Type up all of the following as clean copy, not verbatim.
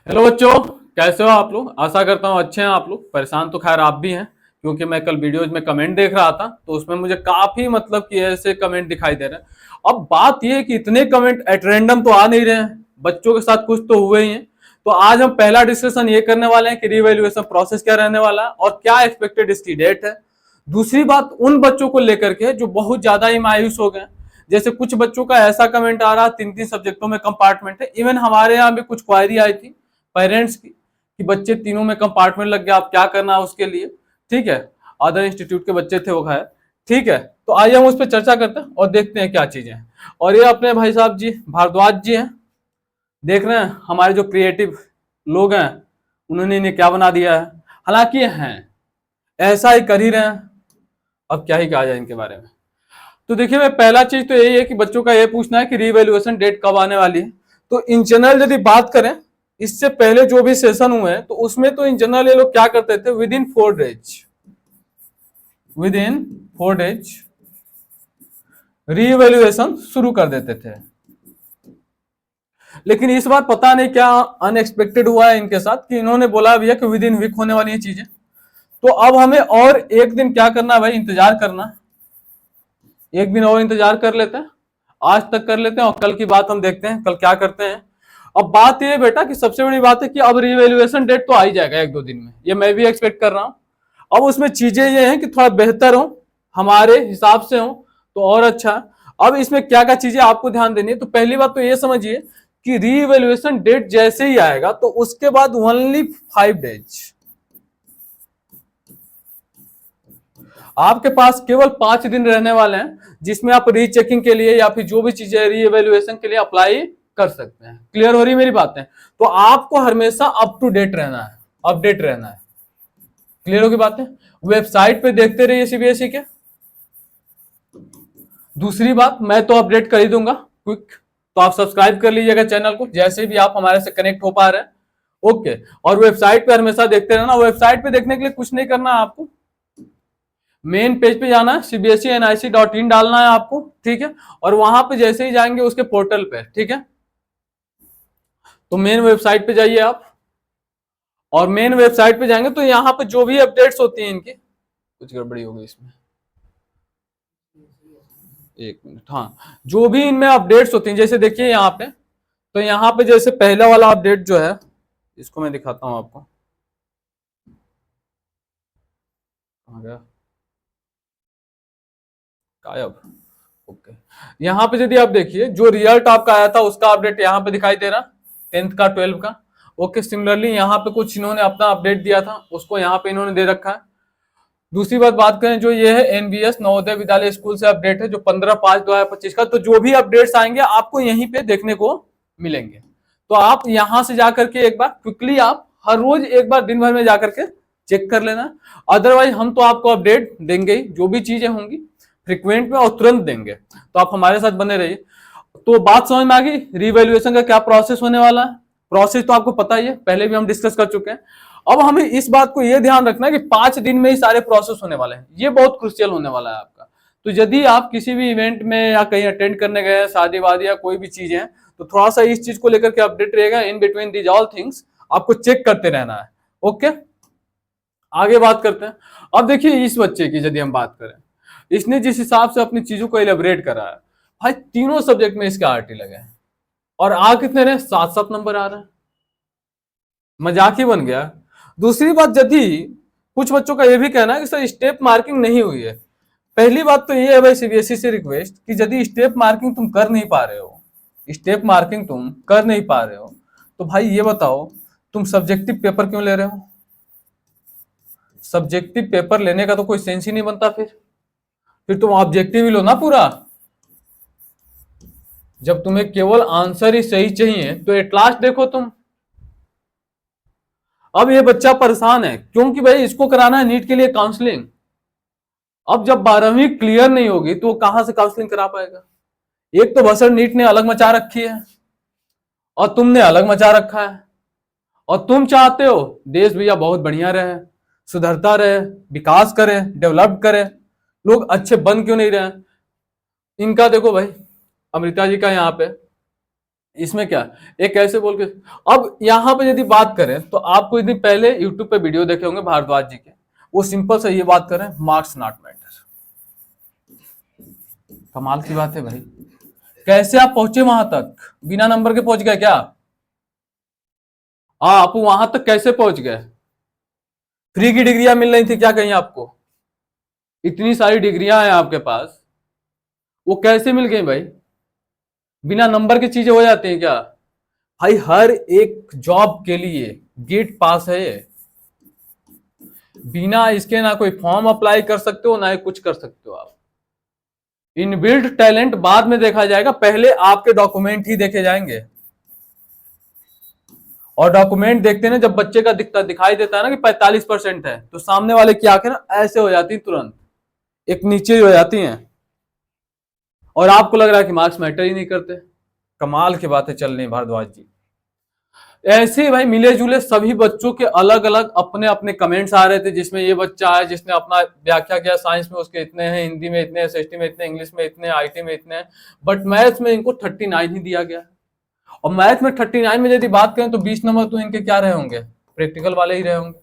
Hello बच्चों, कैसे हो आप लोग। आशा करता हूँ अच्छे हैं आप लोग। परेशान तो खैर आप भी हैं, क्योंकि मैं कल वीडियोज में कमेंट देख रहा था तो उसमें मुझे काफी मतलब कि ऐसे कमेंट दिखाई दे रहे हैं। अब बात यह है कि इतने कमेंट एट रैंडम तो आ नहीं रहे हैं, बच्चों के साथ कुछ तो हुए ही हैं। तो आज हम पहला डिस्कशन ये करने वाले हैं कि रीवैल्यूएशन प्रोसेस क्या रहने वाला है और क्या एक्सपेक्टेड इसकी डेट है। दूसरी बात उन बच्चों को लेकर के जो बहुत ज्यादा ही मायूस हो गए। जैसे कुछ बच्चों का ऐसा कमेंट आ रहा, 3-3 सब्जेक्टों में कंपार्टमेंट है। इवन हमारे यहाँ भी कुछ क्वायरी आई थी पेरेंट्स की कि बच्चे तीनों में कंपार्टमेंट लग गया, आप क्या करना है उसके लिए। ठीक है, अदर इंस्टीट्यूट के बच्चे थे वो खैर। ठीक है, तो आइए हम उस पर चर्चा करते हैं और देखते हैं क्या चीजें हैं। और ये अपने भाई साहब जी भारद्वाज जी हैं, देख रहे हैं हमारे जो क्रिएटिव लोग हैं उन्होंने इन्हें क्या बना दिया है। हालांकि ये हैं, ऐसा ही कर ही रहे हैं। अब क्या ही कहा जाए इनके बारे में। तो देखिए, मैं पहला चीज तो यही है कि बच्चों का ये पूछना है कि रीवैल्यूएशन डेट कब आने वाली है। तो इन जनरल यदि बात करें, इससे पहले जो भी सेशन हुए हैं तो उसमें तो इन जनरल ये लोग क्या करते थे, with in 4 days, with in 4 days revaluation शुरू कर देते थे। लेकिन इस बार पता नहीं क्या अनएक्सपेक्टेड हुआ है इनके साथ कि इन्होंने बोला भैया कि विद इन वीक होने वाली है चीजें। तो अब हमें और एक दिन क्या करना है भाई, इंतजार करना। एक दिन और इंतजार कर लेते हैं, आज तक कर लेते हैं और कल की बात हम देखते हैं कल क्या करते हैं। अब बात ये बेटा कि सबसे बड़ी बात है कि अब रिवैल्यूएशन डेट तो आ ही जाएगा 1-2 दिन में, ये मैं भी एक्सपेक्ट कर रहा हूं। अब उसमें चीजें ये हैं कि थोड़ा बेहतर हो, हमारे हिसाब से हो तो और अच्छा। अब इसमें क्या क्या चीजें आपको ध्यान देनी है। तो पहली बात तो ये समझिए कि रीवैल्यूएशन डेट जैसे ही आएगा तो उसके बाद ओनली 5 डेज आपके पास केवल 5 दिन रहने वाले हैं, जिसमें आप रीचेकिंग के लिए या फिर जो भी चीजें रीएवेल्युएशन के लिए अप्लाई कर सकते हैं। क्लियर हो रही मेरी बातें। तो आपको हमेशा अप टू डेट रहना है, अपडेट रहना है। क्लियर होगी बातें। वेबसाइट पे देखते रहिए सीबीएसई के। दूसरी बात, मैं तो अपडेट कर ही दूंगा क्विक, तो आप सब्सक्राइब कर लीजिएगा चैनल को जैसे भी आप हमारे से कनेक्ट हो पा रहे हैं। ओके, और वेबसाइट पे हमेशा देखते रहना। वेबसाइट पे देखने के लिए कुछ नहीं करना है आपको, मेन पेज पे जाना है, cbsenic.in डालना है आपको। ठीक है, और वहां पे जैसे ही जाएंगे उसके पोर्टल पे, ठीक है, तो मेन वेबसाइट पे जाइए आप। और मेन वेबसाइट पे जाएंगे तो यहाँ पे जो भी अपडेट्स होती हैं इनकी, कुछ गड़बड़ी हो गई इसमें, एक मिनट। हाँ, जो भी इनमें अपडेट्स होती हैं, जैसे देखिए यहाँ पे, तो यहाँ पे जैसे पहला वाला अपडेट जो है, इसको मैं दिखाता हूँ आपको। आ गया गायब। ओके, यहाँ पे यदि आप देखिए जो रिजल्ट आपका आया था उसका अपडेट यहाँ पे दिखाई दे रहा, 10th का 12th का। ओके, सिमिलरली यहाँ पे कुछ इन्होंने अपना अपडेट दिया था उसको यहाँ पे इन्होंने दे रखा है। दूसरी बात करें, जो ये है एनबीएस नवोदय विद्यालय स्कूल से अपडेट है जो 15/5/2025 का। तो जो भी अपडेट्स आएंगे आपको यहीं पे देखने को मिलेंगे। तो आप यहां से जाकर के एक बार क्विकली आप हर रोज एक बार दिन भर में जाकर के चेक कर लेना। अदरवाइज हम तो आपको अपडेट देंगे ही, जो भी चीजें होंगी फ्रिक्वेंट में और तुरंत देंगे। तो आप हमारे साथ बने रहिए। तो बात समझ में आ गई रिवैल्यूएशन का क्या प्रोसेस होने वाला है। प्रोसेस तो आपको पता ही है, पहले भी हम डिस्कस कर चुके हैं। अब हमें इस बात को यह ध्यान रखना है कि 5 दिन में ही सारे प्रोसेस होने वाले हैं, ये बहुत क्रुशियल होने वाला है आपका। तो यदि आप किसी भी इवेंट में या कहीं अटेंड करने गए हैं, शादी वादी या कोई भी चीज है, तो थोड़ा सा इस चीज को लेकर के अपडेट रहेगा। In between these all things आपको चेक करते रहना है। ओके, आगे बात करते हैं। अब देखिए इस बच्चे की यदि हम बात करें, इसने जिस हिसाब से अपनी चीजों को एलेबरेट करा है, भाई तीनों सब्जेक्ट में इसके आरटी लगे हैं और आ कितने रहे, 7-7 नंबर आ रहे हैं। मजाक ही बन गया। दूसरी बात, यदि कुछ बच्चों का यह भी कहना है कि सर स्टेप मार्किंग नहीं हुई है। पहली बात तो ये है भाई सीबीएसई से रिक्वेस्ट कि यदि स्टेप मार्किंग तुम कर नहीं पा रहे हो, स्टेप मार्किंग तुम कर नहीं पा रहे हो, तो भाई ये बताओ तुम सब्जेक्टिव पेपर क्यों ले रहे हो। सब्जेक्टिव पेपर लेने का तो कोई सेंस ही नहीं बनता। फिर तुम ऑब्जेक्टिव ही लो ना पूरा। जब तुम्हें केवल आंसर ही सही चाहिए तो एट लास्ट देखो तुम। अब ये बच्चा परेशान है क्योंकि भाई इसको कराना है नीट के लिए काउंसलिंग। अब जब 12वीं क्लियर नहीं होगी तो वो कहां से काउंसलिंग करा पाएगा। एक तो भसड़ नीट ने अलग मचा रखी है और तुमने अलग मचा रखा है। और तुम चाहते हो देश भैया बहुत बढ़िया रहे, सुधरता रहे, विकास करे, डेवलप करे, लोग अच्छे बन क्यों नहीं रहे। इनका देखो भाई, अमृता जी का यहाँ पे इसमें क्या, एक कैसे बोल के। अब यहाँ पे यदि बात करें तो आप कुछ दिन पहले यूट्यूब पे वीडियो देखे होंगे भारद्वाज जी के, वो सिंपल से ये बात करें, मार्क्स नॉट मैटर। कमाल की बात है भाई, कैसे आप पहुंचे वहां तक, बिना नंबर के पहुंच गए क्या? आप वहां तक कैसे पहुंच गए? फ्री की डिग्रियां मिल रही थी क्या कहीं आपको? इतनी सारी डिग्रियां हैं आपके पास, वो कैसे मिल गई भाई? बिना नंबर की चीजें हो जाती हैं क्या भाई? हर एक जॉब के लिए गेट पास है ये, बिना इसके ना कोई फॉर्म अप्लाई कर सकते हो ना ही कुछ कर सकते हो आप। इनबिल्ट टैलेंट बाद में देखा जाएगा, पहले आपके डॉक्यूमेंट ही देखे जाएंगे। और डॉक्यूमेंट देखते ना, जब बच्चे का दिखाई देता है ना कि 45% है, तो सामने वाले की आंखें ना ऐसे हो जाती तुरंत, एक नीचे हो जाती हैं, और आपको लग रहा है कि मार्क्स मैटर ही नहीं करते। कमाल की बातें चल रही भारद्वाज जी। ऐसे ही भाई मिले जुले सभी बच्चों के अलग अलग अपने अपने कमेंट्स आ रहे थे, जिसमें ये बच्चा है जिसने अपना व्याख्या किया, साइंस में उसके इतने हैं, हिंदी में इतने, एसएसटी में इतने, इंग्लिश में इतने, आईटी में इतने, बट मैथ्स में इनको 39 ही दिया गया। और मैथ में 39 में यदि बात करें तो 20 नंबर तो इनके क्या रहे होंगे, प्रैक्टिकल वाले ही रहे होंगे।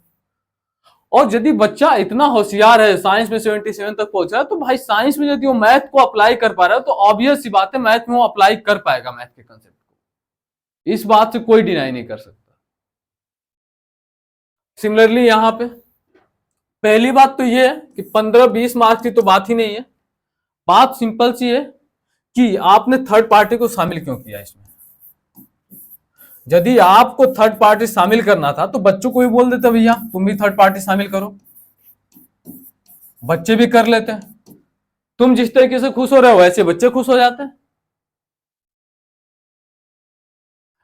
और यदि बच्चा इतना होशियार है, साइंस में 77 तक पहुंचा है, तो भाई साइंस में यदि वो मैथ को अप्लाई कर पा रहा है, तो ऑब्वियस सी बात है मैथ में वो अप्लाई कर पाएगा मैथ के कंसेप्ट को, इस बात से कोई डिनाई नहीं कर सकता। सिमिलरली यहां पे पहली बात तो ये है कि 15-20 मार्क्स की तो बात ही नहीं है, बात सिंपल सी है कि आपने थर्ड पार्टी को शामिल क्यों किया इसमें। यदि आपको थर्ड पार्टी शामिल करना था तो बच्चों को भी बोल देते भैया तुम भी थर्ड पार्टी शामिल करो, बच्चे भी कर लेते हैं। तुम जिस तरीके से खुश हो रहे हो वैसे बच्चे खुश हो जाते हैं।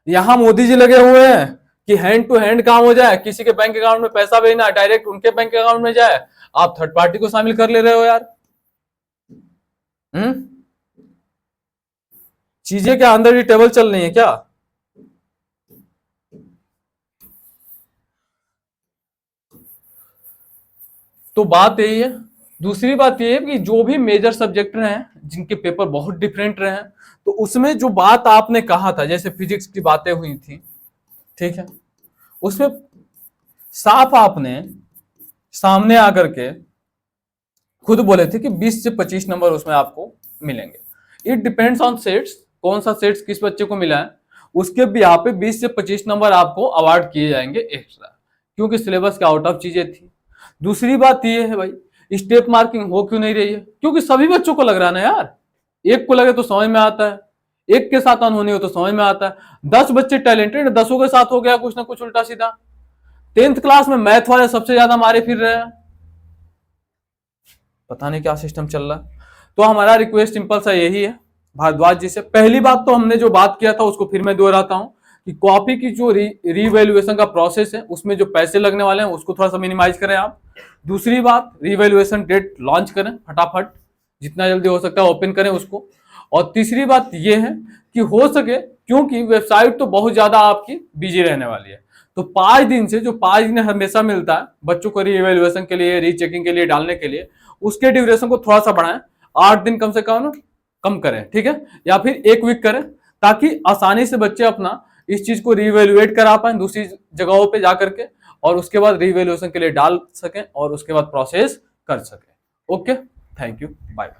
यहां मोदी जी लगे हुए हैं कि हैंड टू हैंड काम हो जाए, किसी के बैंक अकाउंट में पैसा भेजना डायरेक्ट उनके बैंक अकाउंट में जाए, आप थर्ड पार्टी को शामिल कर ले रहे हो यार। चीजें क्या अंदर ही टेबल चल रही है क्या? तो बात यही है। दूसरी बात यह है कि जो भी मेजर सब्जेक्ट रहे हैं जिनके पेपर बहुत डिफरेंट रहे हैं, तो उसमें जो बात आपने कहा था, जैसे फिजिक्स की बातें हुई थी, ठीक है, उसमें साफ आपने सामने आकर के खुद बोले थे कि 20 से 25 नंबर उसमें आपको मिलेंगे। इट डिपेंड्स ऑन सेट्स, कौन सा सेट्स किस बच्चे को मिला है, उसके भी यहाँ पे 20 से 25 नंबर आपको अवार्ड किए जाएंगे एक्स्ट्रा, क्योंकि सिलेबस के आउट ऑफ चीजें थी। दूसरी बात ये है भाई, स्टेप मार्किंग हो क्यों नहीं रही है, क्योंकि सभी बच्चों को लग रहा है ना यार, एक को लगे तो समझ में आता है, एक के साथ अनहोनी हो तो समझ में आता है। 10 बच्चे टैलेंटेड, 10 के साथ हो गया कुछ ना कुछ उल्टा सीधा। 10th क्लास में मैथ वाले सबसे ज्यादा मारे फिर रहे हैं, पता नहीं क्या सिस्टम चल रहा है। तो हमारा रिक्वेस्ट सिंपल सा यही है भारद्वाज जी से। पहली बात तो हमने जो बात किया था उसको फिर मैं दोहराता हूं कि कॉपी की जो रीवैल्यूएशन का प्रोसेस है उसमें जो पैसे लगने वाले हैं उसको थोड़ा सा मिनिमाइज करें आप। दूसरी बात, रीवैल्यूएशन डेट लॉन्च करें फटाफट, जितना जल्दी हो सकता है ओपन करें उसको। और तीसरी बात यह है कि हो सके, क्योंकि वेबसाइट तो बहुत ज्यादा आपकी बिजी रहने वाली है, तो 5 दिन से जो 5 दिन हमेशा मिलता है बच्चों को रीवैल्यूएशन के लिए, रीचेकिंग के लिए डालने के लिए, उसके ड्यूरेशन को थोड़ा सा बढ़ाएं, 8 दिन कम से कम करें, ठीक है, या फिर 1 वीक करें, ताकि आसानी से बच्चे अपना इस चीज को रीवैल्यूएट करा पाए दूसरी जगहों पे जाकर के, और उसके बाद रीवैल्यूएशन के लिए डाल सकें और उसके बाद प्रोसेस कर सकें। Okay, thank you, bye.